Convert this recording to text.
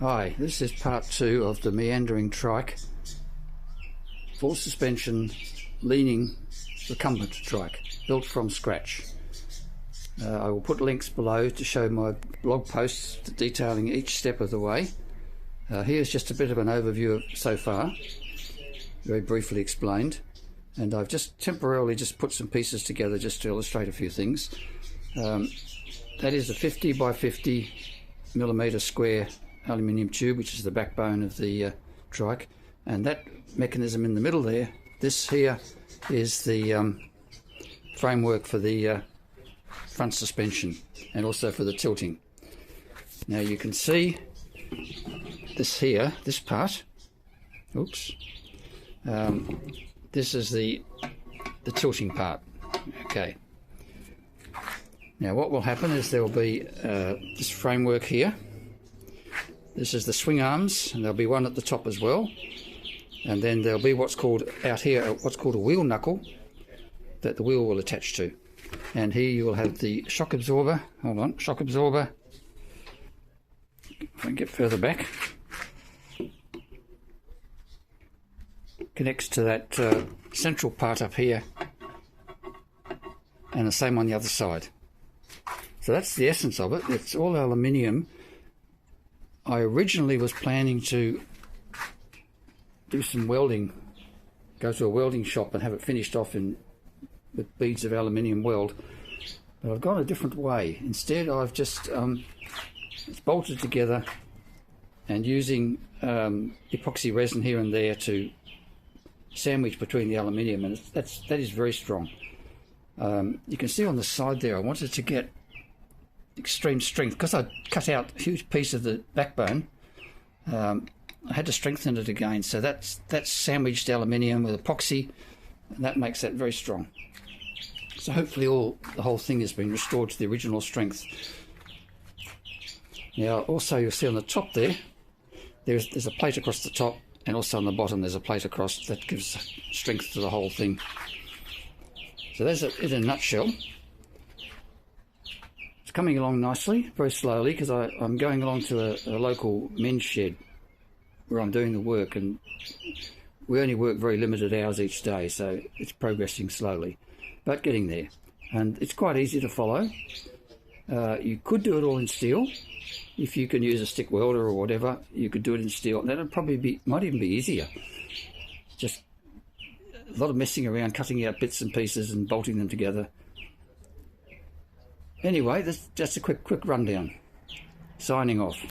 Hi, this is part 2 of the meandering trike, full suspension, leaning recumbent trike, built from scratch. I will put links below to show my blog posts detailing each step of the way. Here's just a bit of an overview so far, very briefly explained, and I've just temporarily put some pieces together just to illustrate a few things. That is a 50 by 50 millimeter square aluminium tube, which is the backbone of the trike, and that mechanism in the middle there, this here is the framework for the front suspension and also for the tilting. Now you can see this here, this part, oops, this is the tilting part. Okay, now what will happen is there will be this framework here. This is the swing arms, and there'll be one at the top as well, and then there'll be what's called out here what's called a wheel knuckle that the wheel will attach to, and here you will have the shock absorber. Hold on, shock absorber, if I can get further back, connects to that central part up here, and the same on the other side. So that's the essence of it. It's all aluminium. I originally was planning to do some welding, go to a welding shop and have it finished off with beads of aluminium weld, but I've gone a different way. Instead, I've just it's bolted together and using epoxy resin here and there to sandwich between the aluminium, and that is very strong. You can see on the side there, I wanted to get extreme strength because I cut out a huge piece of the backbone. I had to strengthen it again, so that's sandwiched aluminium with epoxy, and that makes that very strong. So hopefully the whole thing has been restored to the original strength. Now also you'll see on the top there's a plate across the top, and also on the bottom there's a plate across that gives strength to the whole thing. So that's it in a nutshell. Coming along nicely, very slowly, because I'm going along to a local men's shed where I'm doing the work, and we only work very limited hours each day, so it's progressing slowly, but getting there. And it's quite easy to follow. You could do it all in steel. If you can use a stick welder or whatever, you could do it in steel. That'd probably might even be easier. Just a lot of messing around, cutting out bits and pieces and bolting them together. Anyway, that's just a quick rundown. Signing off.